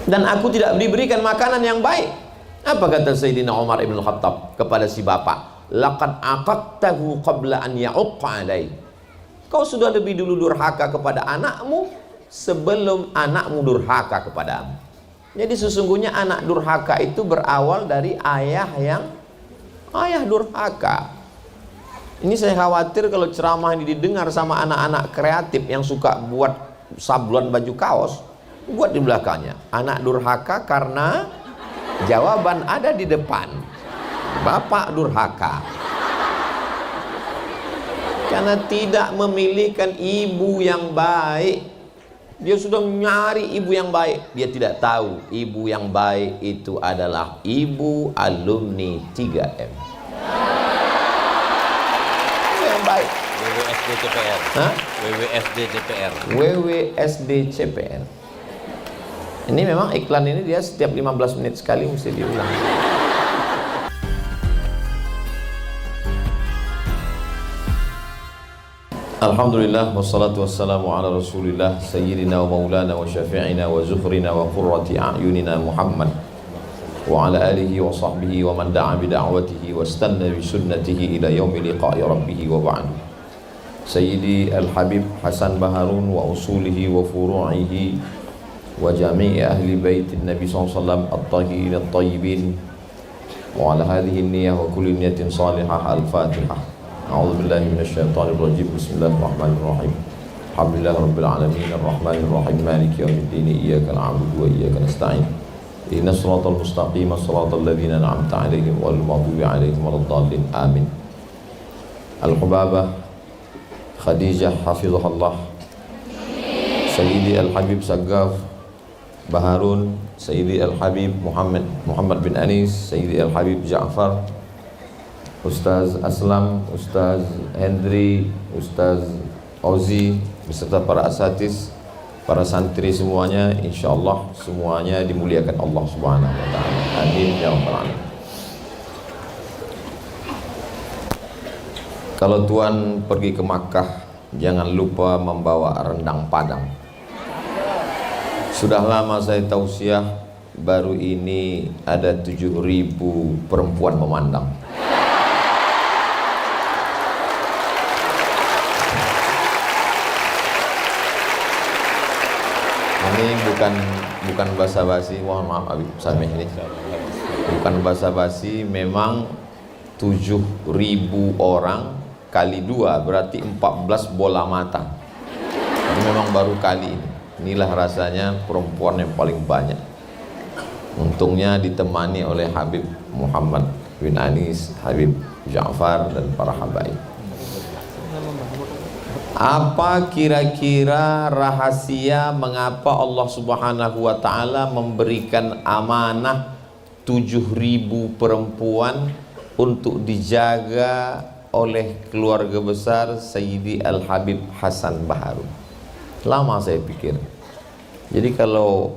dan aku tidak diberikan makanan yang baik. Apa kata Sayyidina Umar ibn Khattab kepada si bapak? Laqad aqaqtahu qabla an ya'uqqa alai. Kau sudah lebih dulu durhaka kepada anakmu sebelum anakmu durhaka kepadamu. Jadi sesungguhnya anak durhaka itu berawal dari ayah durhaka. Ini saya khawatir kalau ceramah ini didengar sama anak-anak kreatif yang suka buat sablon baju kaos, buat di belakangnya anak durhaka karena jawaban ada di depan, bapak durhaka karena tidak memilihkan ibu yang baik. Dia sudah nyari ibu yang baik, dia tidak tahu ibu yang baik itu adalah ibu alumni 3M yang baik. WWSD CPR. Hah? WWSD CPR. WWSD CPR. Ini memang iklan ini dia setiap 15 menit sekali mesti diulang. Alhamdulillah wassalatu wassalamu ala rasulillah sayyidina wa maulana wa syafi'ina wa zuhrina wa qurrati a'yunina Muhammad wa ala alihi wa sahbihi wa man da'a bi da'watihi wa istanna bi sunnatihi ila yaumi liqa'i rabbih wa ba'du. Sayyidi al-Habib Hasan Baharun wa usulihi wa furu'ihi wa jami'i ahli baitin Nabi SAW at-tahirin at-tayyibin wa ala hadhihi niyyah wa kulli niyatin salihah. Al-Fatihah. A'udzu billahi minasyaitonir rajim. Bismillahirrahmanirrahim. Alhamdulillahi rabbil alamin arrahmanir rahim maliki yaumiddin iyyaka na'budu wa iyyaka nasta'in. Ihdinas siratal mustaqim siratal ladzina an'amta 'alaihim ghairil maghdubi 'alaihim waladdallin. Amin. Al-Hubabah Khadijah hafizahullah, Sayyidi Al-Habib Saggaf Baharun, Sayyidi Al-Habib Muhammad bin Anis, Sayyidi Al-Habib Ja'far, Ustaz Aslam, Ustaz Hendri, Ustaz Ozi, beserta para asatiz, para santri semuanya, insyaallah semuanya dimuliakan Allah Subhanahu wa taala. Amin ya rabbal alamin. Kalau tuan pergi ke Makkah, jangan lupa membawa rendang Padang. Sudah lama saya tausiah, baru ini ada 7.000 perempuan memandang. Ini bukan basa-basi, mohon maaf Habib Samih, ini bukan basa-basi, memang 7.000 orang kali 2 berarti 14 bola mata. Ini memang baru kali ini. Inilah rasanya perempuan yang paling banyak. Untungnya ditemani oleh Habib Muhammad bin Anis, Habib Ja'far dan para habaib. Apa kira-kira rahasia mengapa Allah Subhanahu wa taala memberikan amanah 7.000 perempuan untuk dijaga oleh keluarga besar Sayyidi Al-Habib Hasan Baharun? Lama saya pikir. Jadi kalau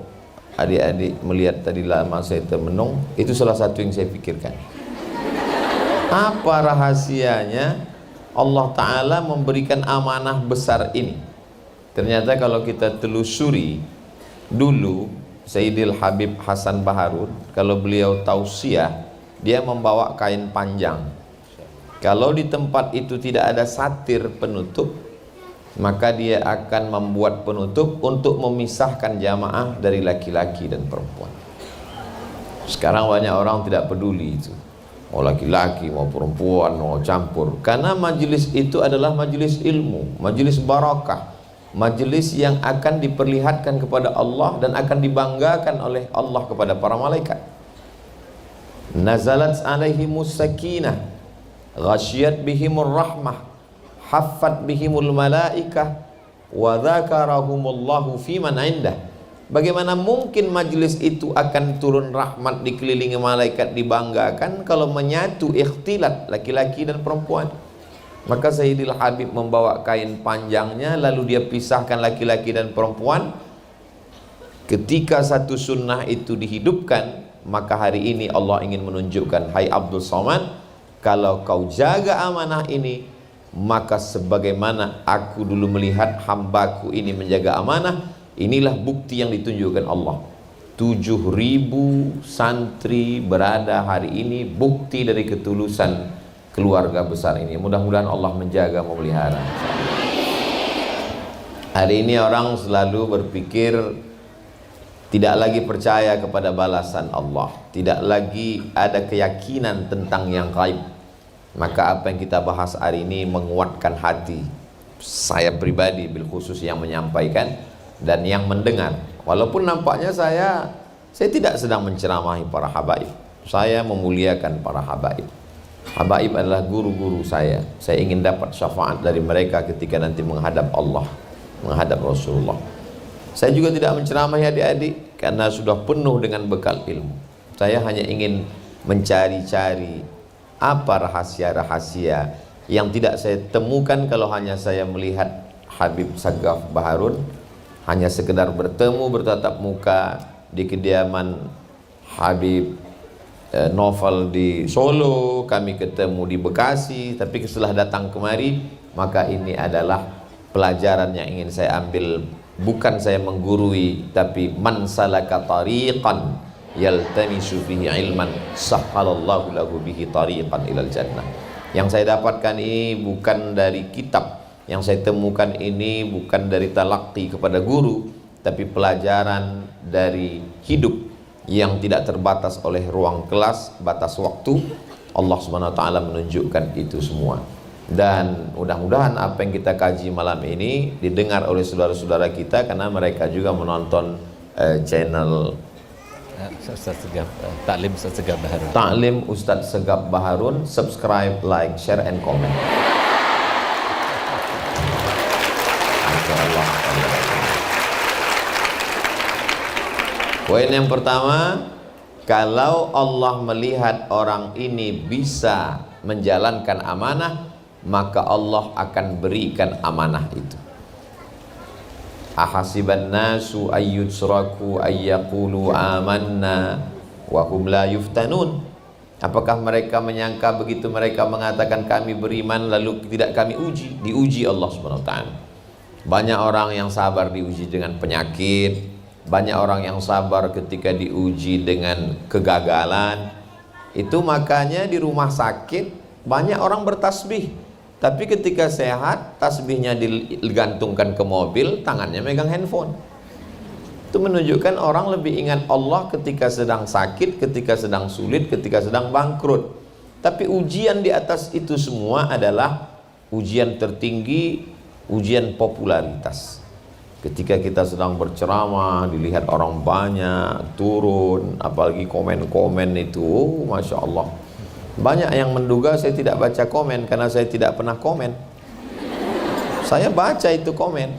adik-adik melihat tadi lama saya termenung, itu salah satu yang saya pikirkan. Apa rahasianya Allah Ta'ala memberikan amanah besar ini? Ternyata kalau kita telusuri dulu Sayyidil Habib Hasan Baharun, kalau beliau tausiah, dia membawa kain panjang. Kalau di tempat itu tidak ada satir penutup, maka dia akan membuat penutup untuk memisahkan jamaah dari laki-laki dan perempuan. Sekarang banyak orang tidak peduli itu, mau laki-laki mau perempuan mau campur, karena majelis itu adalah majelis ilmu, majelis barakah, majelis yang akan diperlihatkan kepada Allah dan akan dibanggakan oleh Allah kepada para malaikat. Nazalat alaihimus sakinah, ghasyiyat bihimur rahmah, haffat bihimul malaikah, wa dzakarahumullahu fiman indah. Bagaimana mungkin majlis itu akan turun rahmat, dikelilingi malaikat, dibanggakan kalau menyatu ikhtilat laki-laki dan perempuan? Maka Sayyidil Habib membawa kain panjangnya, lalu dia pisahkan laki-laki dan perempuan. Ketika satu sunnah itu dihidupkan, maka hari ini Allah ingin menunjukkan, hai Abdul Somad, kalau kau jaga amanah ini, maka sebagaimana aku dulu melihat hambaku ini menjaga amanah, inilah bukti yang ditunjukkan Allah. 7.000 santri berada hari ini, bukti dari ketulusan keluarga besar ini. Mudah-mudahan Allah menjaga, memelihara. Hari ini orang selalu berpikir tidak lagi percaya kepada balasan Allah, tidak lagi ada keyakinan tentang yang gaib. Maka apa yang kita bahas hari ini menguatkan hati saya pribadi, bil khusus yang menyampaikan dan yang mendengar. Walaupun nampaknya saya tidak sedang menceramahi para habaib, saya memuliakan para habaib. Habaib adalah guru-guru saya. Saya ingin dapat syafaat dari mereka ketika nanti menghadap Allah, menghadap Rasulullah. Saya juga tidak menceramahi adik-adik karena sudah penuh dengan bekal ilmu. Saya hanya ingin mencari-cari apa rahasia-rahasia yang tidak saya temukan kalau hanya saya melihat Habib Sagaf Baharun, hanya sekedar bertemu bertatap muka di kediaman Habib Novel di Solo, kami ketemu di Bekasi, tapi setelah datang kemari, maka ini adalah pelajaran yang ingin saya ambil. Bukan saya menggurui, tapi man salaka tariqan yaltamisu fihi ilman sahhalallahu lahu bihi tariqan ilal jannah. Yang saya dapatkan ini bukan dari kitab, yang saya temukan ini bukan dari talaqi kepada guru, tapi pelajaran dari hidup yang tidak terbatas oleh ruang kelas, batas waktu. Allah Subhanahu wa taala menunjukkan itu semua. Dan mudah-mudahan apa yang kita kaji malam ini didengar oleh saudara-saudara kita, karena mereka juga menonton channel Ustaz Segaf, Taklim Ustaz Segaf Baharun. Taklim Ustaz Segaf Baharun. Subscribe, like, share, and comment. Insyaallah. Poin yang pertama, kalau Allah melihat orang ini bisa menjalankan amanah, maka Allah akan berikan amanah itu. Ahasiban nasu ayyutsraku ayyaqulu amanna wa hum la yuftanun. Apakah mereka menyangka begitu mereka mengatakan kami beriman lalu tidak kami uji? Diuji Allah Subhanahu wa taala. Banyak orang yang sabar diuji dengan penyakit, banyak orang yang sabar ketika diuji dengan kegagalan. Itu makanya di rumah sakit banyak orang bertasbih. Tapi ketika sehat, tasbihnya digantungkan ke mobil, tangannya megang handphone. Itu menunjukkan orang lebih ingat Allah ketika sedang sakit, ketika sedang sulit, ketika sedang bangkrut. Tapi ujian di atas itu semua adalah ujian tertinggi, ujian popularitas. Ketika kita sedang berceramah, dilihat orang banyak, turun, apalagi komen-komen itu, Masya Allah. Banyak yang menduga saya tidak baca komen karena saya tidak pernah komen. Saya baca itu komen.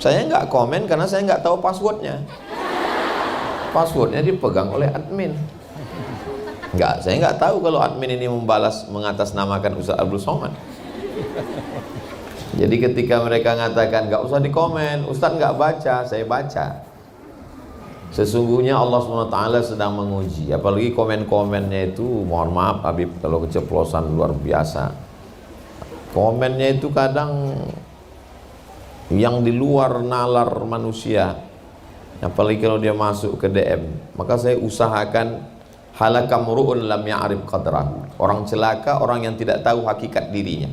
Saya nggak komen karena saya nggak tahu passwordnya. Passwordnya dipegang oleh admin. Saya nggak tahu kalau admin ini membalas mengatasnamakan Ustaz Abdul Somad. Jadi ketika mereka mengatakan nggak usah dikomen, Ustaz nggak baca, saya baca. Sesungguhnya Allah SWT sedang menguji. Apalagi komen-komennya itu, mohon maaf Habib kalau keceplosan luar biasa. Komennya itu kadang yang di luar nalar manusia. Apalagi kalau dia masuk ke DM. Maka saya usahakan halakam ru'un lam ya'rif qadrahu. Orang celaka, orang yang tidak tahu hakikat dirinya.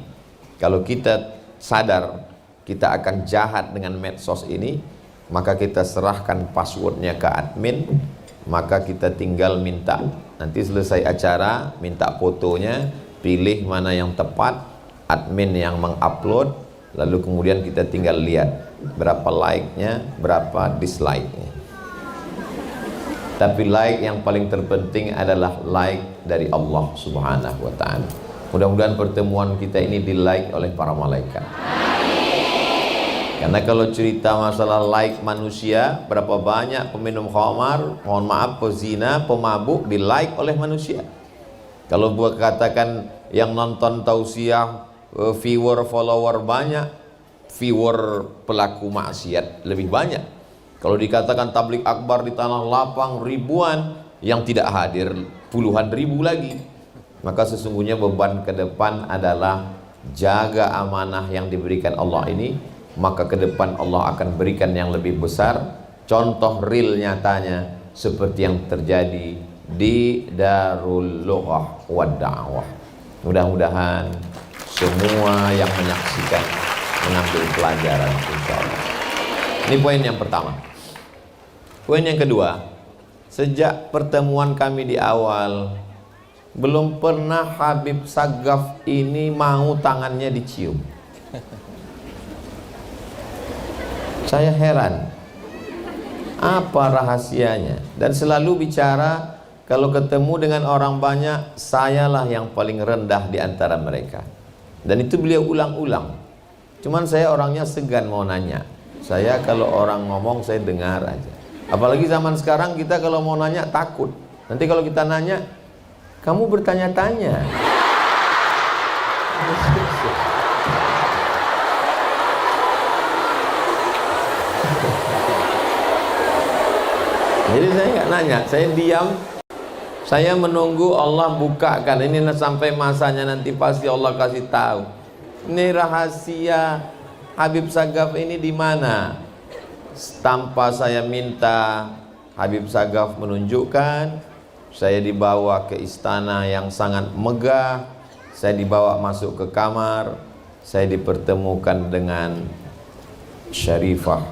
Kalau kita sadar kita akan jahat dengan medsos ini, maka kita serahkan passwordnya ke admin, maka kita tinggal minta. Nanti selesai acara, minta fotonya, pilih mana yang tepat, admin yang mengupload, lalu kemudian kita tinggal lihat berapa like-nya, berapa dislike-nya. Tapi like yang paling terpenting adalah like dari Allah Subhanahu wa ta'ala. Mudah-mudahan pertemuan kita ini di-like oleh para malaikat. Karena kalau cerita masalah like manusia, berapa banyak peminum khamar, mohon maaf, pezina, pemabuk di-like oleh manusia. Kalau buat katakan yang nonton tausiah, viewer, follower banyak, viewer pelaku maksiat lebih banyak. Kalau dikatakan tablik akbar di tanah lapang ribuan, yang tidak hadir puluhan ribu lagi. Maka sesungguhnya beban ke depan adalah jaga amanah yang diberikan Allah ini. Maka ke depan Allah akan berikan yang lebih besar. Contoh real nyatanya, seperti yang terjadi di Darul Lughah wa Da'wah. Mudah-mudahan semua yang menyaksikan mengambil pelajaran, insyaallah. Ini poin yang pertama. Poin yang kedua, sejak pertemuan kami di awal, belum pernah Habib Sagaf ini mau tangannya dicium. Saya heran, apa rahasianya? Dan selalu bicara, kalau ketemu dengan orang banyak, sayalah yang paling rendah di antara mereka. Dan itu beliau ulang-ulang. Cuman saya orangnya segan mau nanya. Saya kalau orang ngomong, saya dengar aja. Apalagi zaman sekarang kita kalau mau nanya takut. Nanti kalau kita nanya, kamu bertanya-tanya. Jadi saya nggak nanya, saya diam. Saya menunggu Allah bukakan. Ini sampai masanya nanti pasti Allah kasih tahu. Ini rahasia Habib Sagaf ini di mana? Tanpa saya minta, Habib Sagaf menunjukkan. Saya dibawa ke istana yang sangat megah. Saya dibawa masuk ke kamar. Saya dipertemukan dengan Syarifah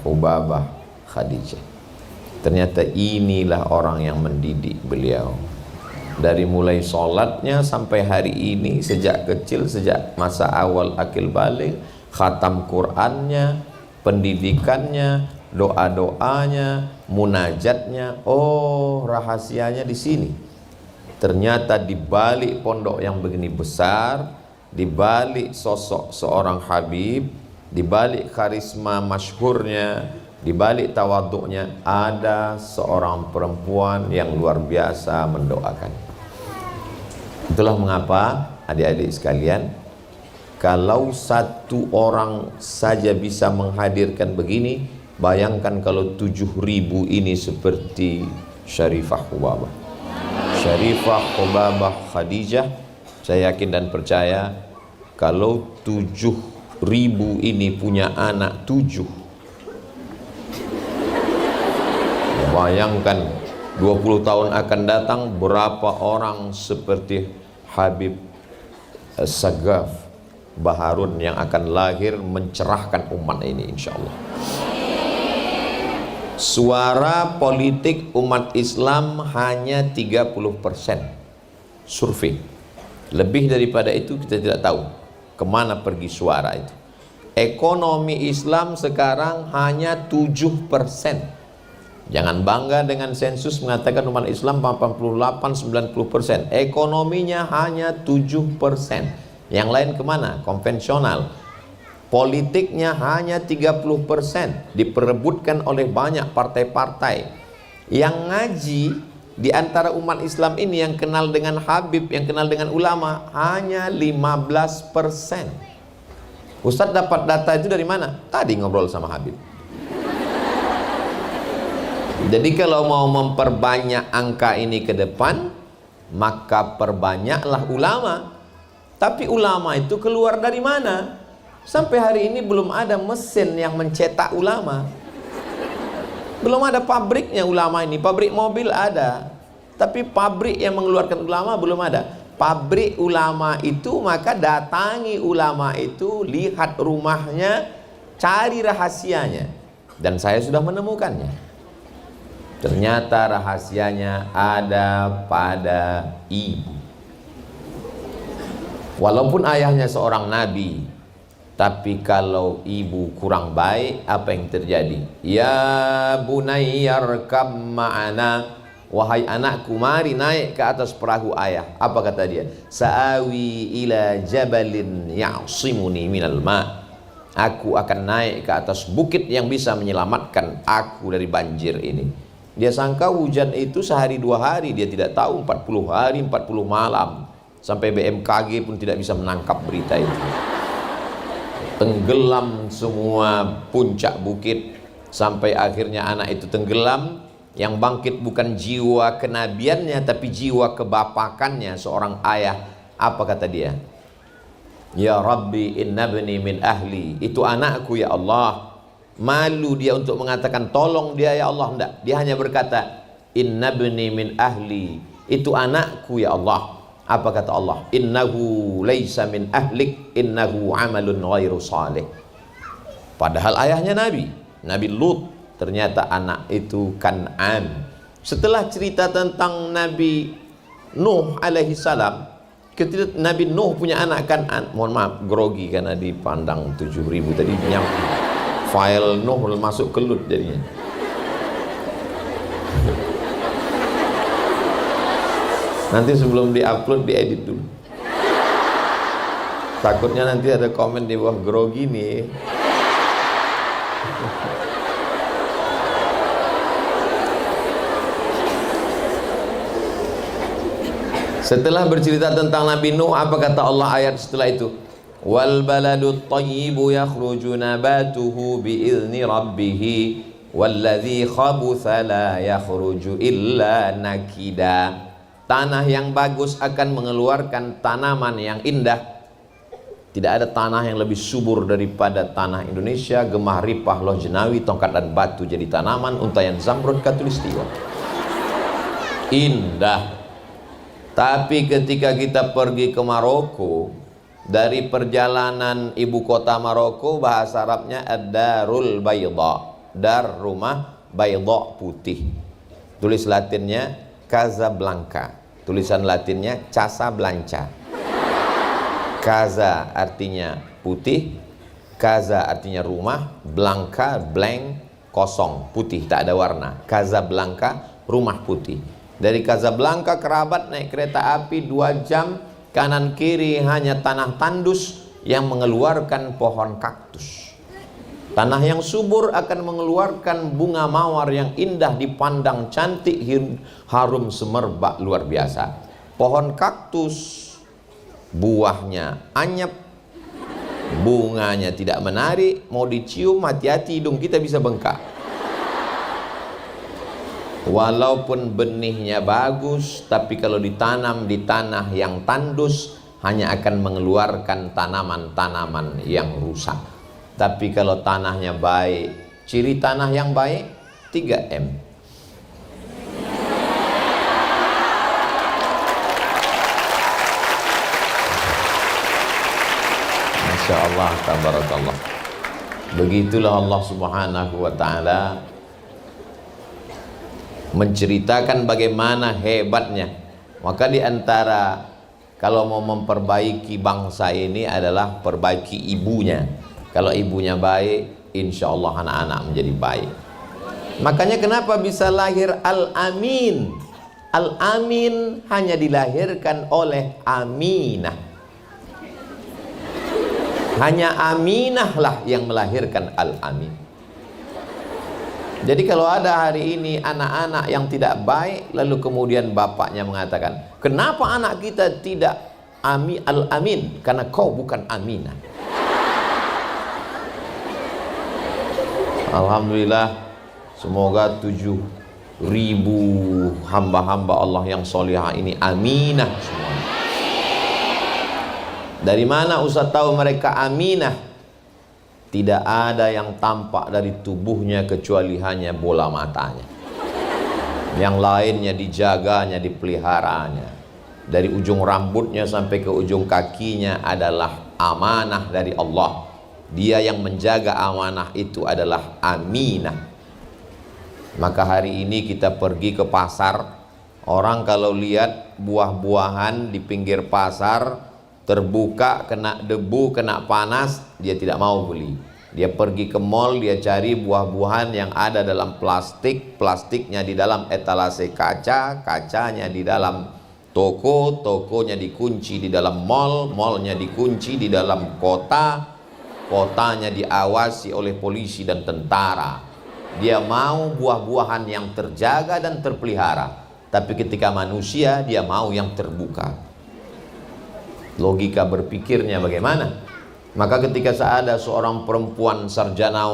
Hubabah Khadijah. Ternyata inilah orang yang mendidik beliau. Dari mulai sholatnya sampai hari ini, sejak kecil, sejak masa awal akil balik, khatam Qur'annya, pendidikannya, doa-doanya, munajatnya. Oh, rahasianya di sini. Ternyata di balik pondok yang begini besar, di balik sosok seorang Habib, di balik karisma masyhurnya, di balik tawaduknya, ada seorang perempuan yang luar biasa mendoakan. Itulah mengapa adik-adik sekalian, kalau satu orang saja bisa menghadirkan begini, bayangkan kalau 7.000 ini seperti Syarifah Hubabah. Syarifah Hubabah Khadijah, saya yakin dan percaya kalau 7.000 ini punya anak 7, bayangkan 20 tahun akan datang berapa orang seperti Habib Sagaf Baharun yang akan lahir mencerahkan umat ini, insya Allah. Suara politik umat Islam hanya 30% survei. Lebih daripada itu kita tidak tahu kemana pergi suara itu. Ekonomi Islam sekarang hanya 7%. Jangan bangga dengan sensus mengatakan umat Islam 88-90%. Ekonominya hanya 7%. Yang lain kemana? Konvensional. Politiknya hanya 30%. Diperebutkan oleh banyak partai-partai. Yang ngaji di antara umat Islam ini, yang kenal dengan Habib, yang kenal dengan ulama, hanya 15%. Ustadz dapat data itu dari mana? Tadi ngobrol sama Habib. Jadi kalau mau memperbanyak angka ini ke depan, maka perbanyaklah ulama. Tapi ulama itu keluar dari mana? Sampai hari ini belum ada mesin yang mencetak ulama. Belum ada pabriknya ulama ini. Pabrik mobil ada, tapi pabrik yang mengeluarkan ulama belum ada. Pabrik ulama itu, maka datangi ulama itu, lihat rumahnya, cari rahasianya. Dan saya sudah menemukannya. Ternyata rahasianya ada pada ibu. Walaupun ayahnya seorang nabi, tapi kalau ibu kurang baik, apa yang terjadi? Ya bunayyarkam ma'ana, wahai anakku, mari naik ke atas perahu ayah. Apa kata dia? Sa'awi ila jabalin ya'simuni minal ma'. Aku akan naik ke atas bukit yang bisa menyelamatkan aku dari banjir ini. Dia sangka hujan itu sehari 2 hari, dia tidak tahu 40 hari 40 malam. Sampai BMKG pun tidak bisa menangkap berita itu. Tenggelam semua puncak bukit, sampai akhirnya anak itu tenggelam. Yang bangkit bukan jiwa kenabiannya, tapi jiwa kebapakannya, seorang ayah. Apa kata dia? Ya Rabbi inna bani min ahli. Itu anakku ya Allah. Malu dia untuk mengatakan tolong dia ya Allah, enggak. Dia hanya berkata, inna ibni min ahli, itu anakku ya Allah. Apa kata Allah? Innahu laisa min ahlik, innahu amalun ghairu salih. Padahal ayahnya Nabi Lut, ternyata anak itu Kan'an. Setelah cerita tentang Nabi Nuh alaihi salam, ketika Nabi Nuh punya anak Kan'an, mohon maaf grogi karena dipandang 7.000 tadi, file Nuh masuk ke Lut jadinya. Nanti sebelum diupload diedit dulu, takutnya nanti ada komen di bawah grogi nih. Setelah bercerita tentang Nabi Nuh, apa kata Allah ayat setelah itu? Wal baladut thayyibu yakhruju nabatuhu bi'izni rabbih walladzi khabutha la yakhruju illa nakida. Tanah yang bagus akan mengeluarkan tanaman yang indah. Tidak ada tanah yang lebih subur daripada tanah Indonesia. Gemah ripah, loh jenawi, tongkat dan batu jadi tanaman, untayan zamrud, katulistiwa. Indah. Tapi ketika kita pergi ke Maroko, dari perjalanan ibu kota Maroko, bahasa Arabnya ad-darul bayda, dar rumah, bayda putih. Tulis Latinnya Casablanca, tulisan Latinnya Casablanca. Casa artinya putih, Casa artinya rumah, Blanca blank, kosong, putih, tak ada warna. Casablanca, rumah putih. Dari Casablanca ke Rabat naik kereta api 2 jam, kanan kiri hanya tanah tandus yang mengeluarkan pohon kaktus. Tanah yang subur akan mengeluarkan bunga mawar yang indah dipandang cantik, harum semerbak luar biasa. Pohon kaktus buahnya anyep, bunganya tidak menarik, mau dicium hati-hati hidung kita bisa bengkak. Walaupun benihnya bagus, tapi kalau ditanam di tanah yang tandus hanya akan mengeluarkan tanaman-tanaman yang rusak. Tapi kalau tanahnya baik, ciri tanah yang baik 3M. Masya Allah, tabarakallah. Begitulah Allah subhanahu wa ta'ala menceritakan bagaimana hebatnya. Maka diantara kalau mau memperbaiki bangsa ini adalah perbaiki ibunya. Kalau ibunya baik, insya Allah anak-anak menjadi baik. Makanya kenapa bisa lahir Al-Amin? Al-Amin hanya dilahirkan oleh Aminah. Hanya Aminah lah yang melahirkan Al-Amin. Jadi kalau ada hari ini anak-anak yang tidak baik, lalu kemudian bapaknya mengatakan, kenapa anak kita tidak Al-Amin? Karena kau bukan Aminah. Alhamdulillah, semoga 7.000 hamba-hamba Allah yang solihah ini Aminah semua. Dari mana Ustaz tahu mereka Aminah? Tidak ada yang tampak dari tubuhnya kecuali hanya bola matanya. Yang lainnya dijaganya, dipeliharanya. Dari ujung rambutnya sampai ke ujung kakinya adalah amanah dari Allah. Dia yang menjaga amanah itu adalah Aminah. Maka hari ini kita pergi ke pasar. Orang kalau lihat buah-buahan di pinggir pasar terbuka, kena debu, kena panas, dia tidak mau beli. Dia pergi ke mall, dia cari buah-buahan yang ada dalam plastik, plastiknya di dalam etalase kaca, kacanya di dalam toko, tokonya dikunci di dalam mall, mallnya dikunci di dalam kota, kotanya diawasi oleh polisi dan tentara. Dia mau buah-buahan yang terjaga dan terpelihara. Tapi ketika manusia, dia mau yang terbuka. Logika berpikirnya bagaimana? Maka ketika ada seorang perempuan sarjana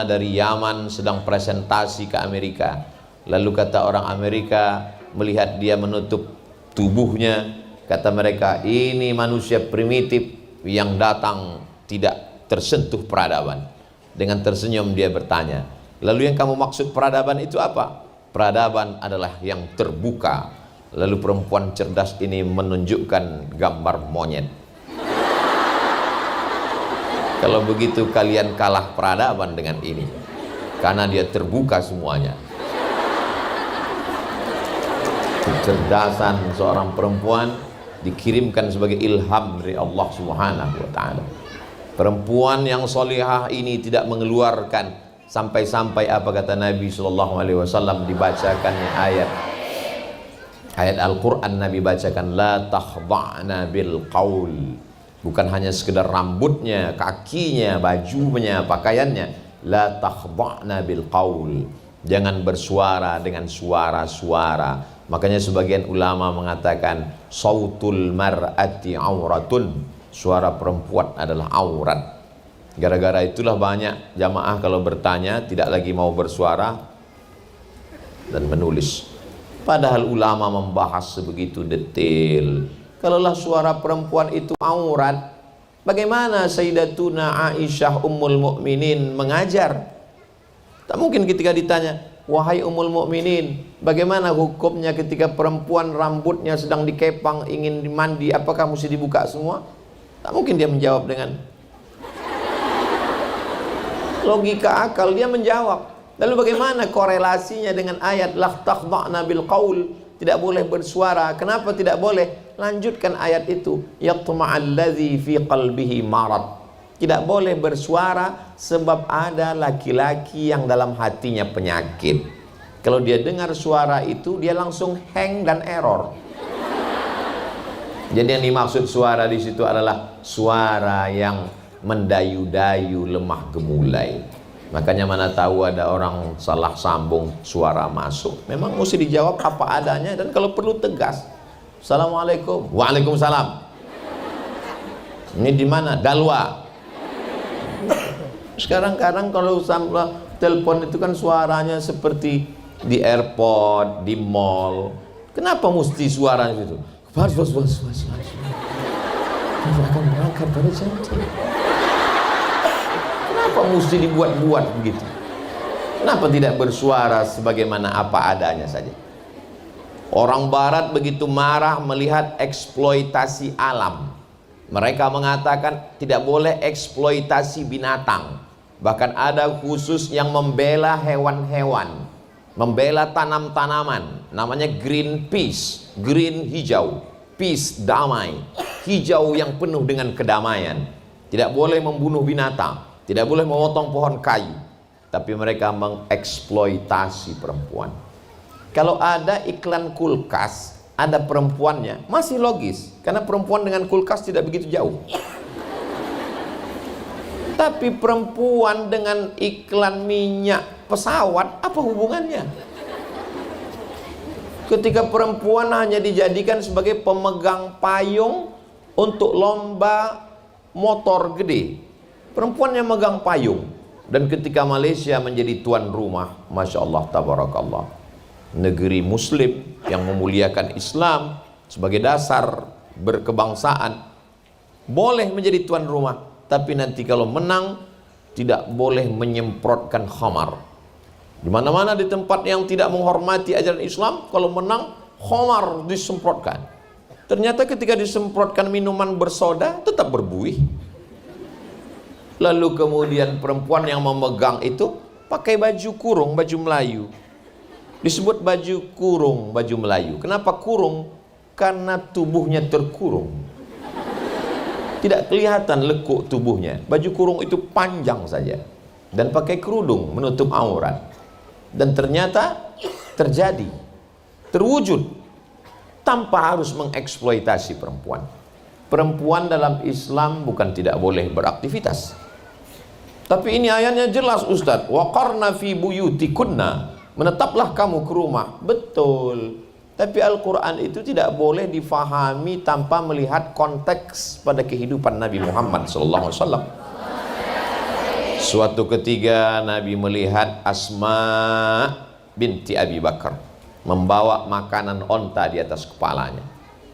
dari Yaman sedang presentasi ke Amerika, lalu kata orang Amerika melihat dia menutup tubuhnya, kata mereka, ini manusia primitif yang datang tidak tersentuh peradaban. Dengan tersenyum dia bertanya, lalu yang kamu maksud peradaban itu apa? Peradaban adalah yang terbuka. Lalu perempuan cerdas ini menunjukkan gambar monyet. Kalau begitu kalian kalah peradaban dengan ini, karena dia terbuka semuanya. Kecerdasan seorang perempuan dikirimkan sebagai ilham dari Allah Subhanahu wa ta'ala. Perempuan yang solihah ini tidak mengeluarkan, sampai-sampai apa kata Nabi SAW, dibacakannya ayat Al-Quran. Nabi bacakan, la takhda'na bil qaul. Bukan hanya sekedar rambutnya, kakinya, bajunya, pakaiannya. La takhda'na bil qaul. Jangan bersuara dengan suara-suara. Makanya sebagian ulama mengatakan sautul mar'ati auratun, suara perempuan adalah aurat. Gara-gara itulah banyak jamaah kalau bertanya tidak lagi mau bersuara dan menulis. Padahal ulama membahas sebegitu detail. Kalaulah suara perempuan itu aurat, bagaimana Sayyidatuna Aisyah Ummul Mukminin mengajar? Tak mungkin ketika ditanya, wahai Ummul Mukminin, bagaimana hukumnya ketika perempuan rambutnya sedang dikepang ingin mandi, apakah mesti dibuka semua? Tak mungkin dia menjawab dengan logika akal. Dia menjawab. Lalu bagaimana korelasinya dengan ayat la takhda'na bil qaul, tidak boleh bersuara? Kenapa tidak boleh? Lanjutkan ayat itu, yatma'alladzi fi qalbihi marad. Tidak boleh bersuara sebab ada laki-laki yang dalam hatinya penyakit. Kalau dia dengar suara itu, dia langsung hang dan error. Jadi yang dimaksud suara di situ adalah suara yang mendayu-dayu, lemah gemulai. Makanya mana tahu ada orang salah sambung, suara masuk. Memang mesti dijawab apa adanya, dan kalau perlu tegas. Assalamualaikum. Waalaikumsalam. Ini di mana? Dalwa. Sekarang-kadang kalau telepon itu kan suaranya seperti di airport, di mall. Kenapa mesti suaranya itu? Akan berangkat pada jantung. Kenapa mesti dibuat-buat begitu? Kenapa tidak bersuara sebagaimana apa adanya saja? Orang barat begitu marah melihat eksploitasi alam. Mereka mengatakan tidak boleh eksploitasi binatang. Bahkan ada khusus yang membela hewan-hewan, membela tanam-tanaman. Namanya green peace, green hijau, peace damai, hijau yang penuh dengan kedamaian. Tidak boleh membunuh binatang, tidak boleh memotong pohon kayu. Tapi mereka mengeksploitasi perempuan. Kalau ada iklan kulkas, ada perempuannya, masih logis, karena perempuan dengan kulkas tidak begitu jauh. Tapi perempuan dengan iklan minyak pesawat, apa hubungannya? Ketika perempuan hanya dijadikan sebagai pemegang payung untuk lomba motor gede, perempuan yang megang payung. Dan ketika Malaysia menjadi tuan rumah, Masya Allah, tabarakallah, negeri muslim yang memuliakan Islam sebagai dasar berkebangsaan, boleh menjadi tuan rumah. Tapi nanti kalau menang tidak boleh menyemprotkan khamar. Di mana-mana di tempat yang tidak menghormati ajaran Islam, kalau menang khamar disemprotkan. Ternyata ketika disemprotkan minuman bersoda tetap berbuih. Lalu kemudian perempuan yang memegang itu pakai baju kurung, baju Melayu. Disebut baju kurung, baju Melayu. Kenapa kurung? Karena tubuhnya terkurung. Tidak kelihatan lekuk tubuhnya. Baju kurung itu panjang saja. Dan pakai kerudung menutup aurat. Dan ternyata terjadi, terwujud, tanpa harus mengeksploitasi perempuan. Perempuan dalam Islam bukan tidak boleh beraktivitas. Tapi ini ayatnya jelas, Ustaz. Waqarna fi buyutikunna. Menetaplah kamu ke rumah. Betul. Tapi Al-Quran itu tidak boleh difahami tanpa melihat konteks pada kehidupan Nabi Muhammad SAW. Suatu ketika Nabi melihat Asma binti Abi Bakar membawa makanan onta di atas kepalanya.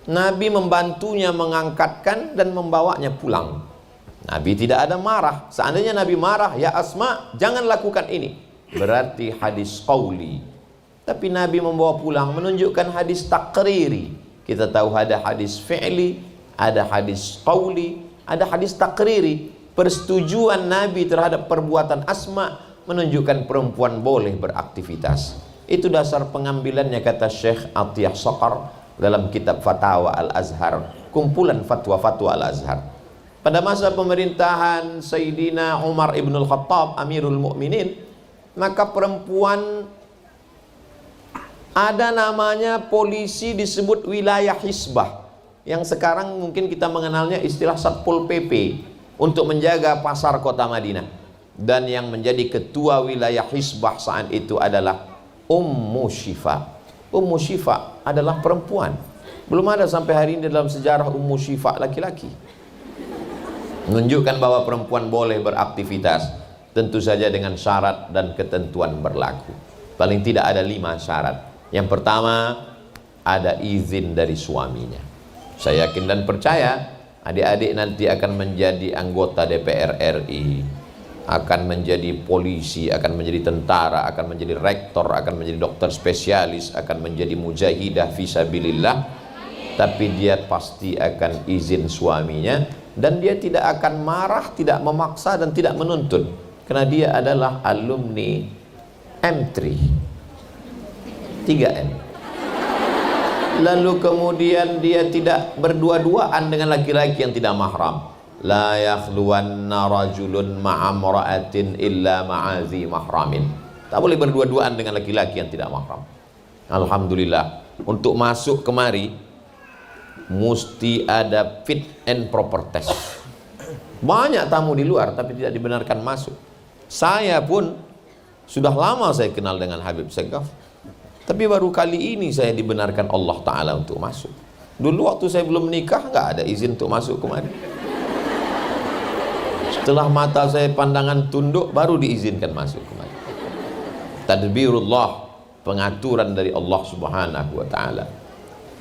Nabi membantunya mengangkatkan dan membawanya pulang. Nabi tidak ada marah. Seandainya Nabi marah, ya Asma, jangan lakukan ini, berarti hadis qauli. Tapi Nabi membawa pulang menunjukkan hadis takriri. Kita tahu ada hadis fi'li, ada hadis qauli, ada hadis takriri. Persetujuan Nabi terhadap perbuatan Asma menunjukkan perempuan boleh beraktivitas. Itu dasar pengambilannya, kata Syekh Atiyah Saqar dalam kitab Fatawa Al-Azhar, kumpulan fatwa-fatwa Al-Azhar. Pada masa pemerintahan Sayyidina Umar ibn al-Khattab Amirul Mukminin, maka perempuan ada namanya polisi disebut wilayah hisbah, yang sekarang mungkin kita mengenalnya istilah Satpol PP, untuk menjaga pasar kota Madinah. Dan yang menjadi ketua wilayah hisbah saat itu adalah Ummu Syifa. Ummu Syifa adalah perempuan. Belum ada sampai hari ini dalam sejarah Ummu Syifa laki-laki. Menunjukkan bahwa perempuan boleh beraktivitas, tentu saja dengan syarat dan ketentuan berlaku. Paling tidak ada 5 syarat. Yang pertama, ada izin dari suaminya. Saya yakin dan percaya adik-adik nanti akan menjadi anggota DPR RI, akan menjadi polisi, akan menjadi tentara, akan menjadi rektor, akan menjadi dokter spesialis, akan menjadi mujahidah fisabilillah. Tapi dia pasti akan izin suaminya, dan dia tidak akan marah, tidak memaksa, dan tidak menuntut, karena dia adalah alumni M3 3M. Lalu kemudian dia tidak berdua-duaan dengan laki-laki yang tidak mahram. La yakhluwanna rajulun ma'amra'atin illa ma'azi mahramin. Tak boleh berdua-duaan dengan laki-laki yang tidak mahram. Alhamdulillah, untuk masuk kemari mesti ada fit and proper test. Banyak tamu di luar tapi tidak dibenarkan masuk. Saya pun sudah lama saya kenal dengan Habib Segaf, tapi baru kali ini saya dibenarkan Allah Ta'ala untuk masuk. Dulu waktu saya belum menikah nggak ada izin untuk masuk kemari. Setelah mata saya pandangan tunduk baru diizinkan masuk kemari. Tadbirullah, pengaturan dari Allah Subhanahu wa Ta'ala.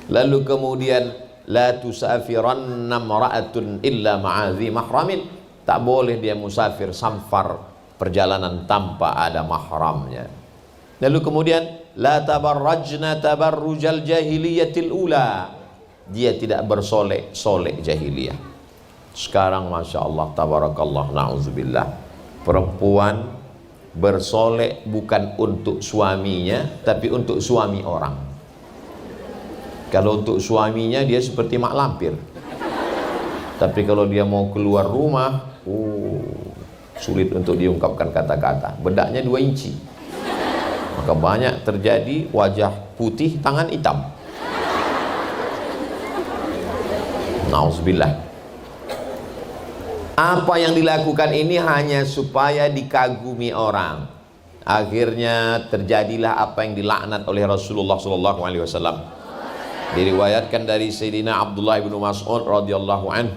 Lalu kemudian la tusafiranna mar'atun illa ma'azi mahramin. Tak boleh dia musafir, samfar perjalanan tanpa ada mahramnya. Lalu kemudian la tabarrajna tabarrujal jahiliyatil ula. Dia tidak bersolek-solek jahiliyah. Sekarang Masya Allah, tabarakallah, na'udzubillah, perempuan bersolek bukan untuk suaminya tapi untuk suami orang. Kalau untuk suaminya dia seperti mak lampir, tapi kalau dia mau keluar rumah, sulit untuk diungkapkan kata-kata. Bedaknya 2 inci. Maka banyak terjadi wajah putih, tangan hitam. Nauzubillah. Apa yang dilakukan ini hanya supaya dikagumi orang. Akhirnya terjadilah apa yang dilaknat oleh Rasulullah SAW. Diriwayatkan dari Sayyidina Abdullah bin Mas'ud radhiyallahu anhu,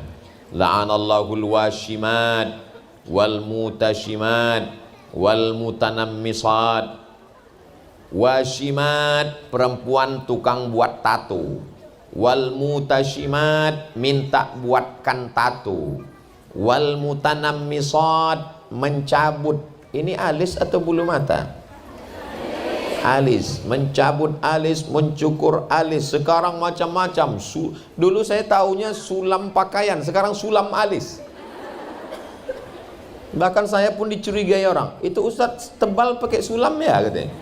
la'anallahu al-washimat wal mutashimat wal mutanammisat. Washimat, perempuan tukang buat tato. Wal mutashimat, minta buatkan tato. Wal mutanammisat, mencabut. Ini alis atau bulu mata? Alis, mencabut alis, mencukur alis. Sekarang macam-macam. Dulu saya taunya sulam pakaian, sekarang sulam alis. Bahkan saya pun dicurigai orang, itu Ustadz tebal pakai sulam ya katanya.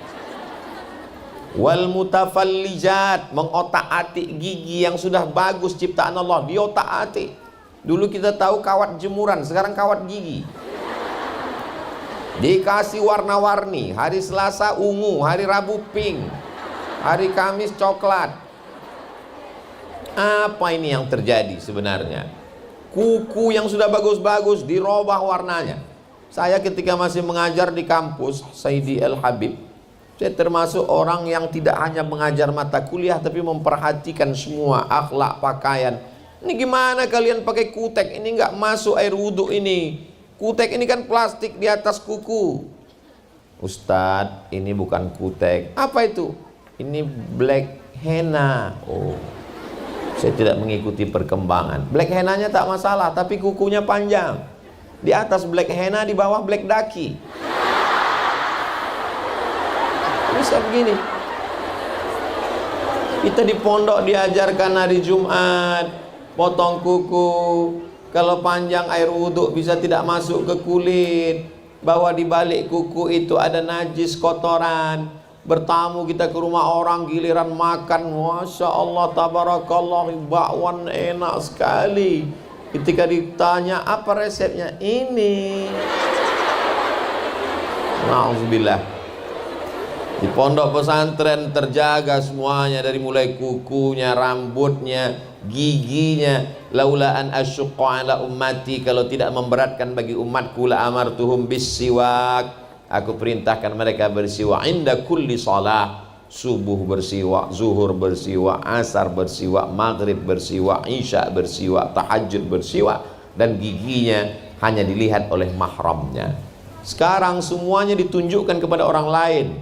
Wal mutafallijat, mengotak-atik gigi yang sudah bagus ciptaan Allah, diotak-atik. Dulu kita tahu kawat jemuran, sekarang kawat gigi. Dikasih warna-warni, hari Selasa ungu, hari Rabu pink, hari Kamis coklat. Apa ini yang terjadi sebenarnya? Kuku yang sudah bagus-bagus dirubah warnanya. Saya ketika masih mengajar di kampus Sayyidi El Habib, saya termasuk orang yang tidak hanya mengajar mata kuliah tapi memperhatikan semua akhlak pakaian. Ini gimana kalian pakai kutek? Ini nggak masuk air wudhu ini. Kutek ini kan plastik di atas kuku. Ustadz, ini bukan kutek. Apa itu? Ini black henna. Oh, saya tidak mengikuti perkembangan. Black hennanya tak masalah, tapi kukunya panjang. Di atas black henna, di bawah black daki. Bisa begini. Kita di pondok diajarkan hari Jumat potong kuku, kalau panjang air wudhu bisa tidak masuk ke kulit, bahwa di balik kuku itu ada najis kotoran. Bertamu kita ke rumah orang, giliran makan, masya Allah tabarakallah, bakwan enak sekali. Ketika ditanya apa resepnya, ini. Nauzubillah. Di pondok pesantren terjaga semuanya, dari mulai kukunya, rambutnya, giginya. Laula an asyqa ala ummati, kalau tidak memberatkan bagi umatku, la amartuhum bis-siwak, aku perintahkan mereka bersiwak inda kulli shalah. Subuh bersiwak, zuhur bersiwak, asar bersiwak, maghrib bersiwak, isya bersiwak, tahajud bersiwak. Dan giginya hanya dilihat oleh mahramnya. Sekarang semuanya ditunjukkan kepada orang lain,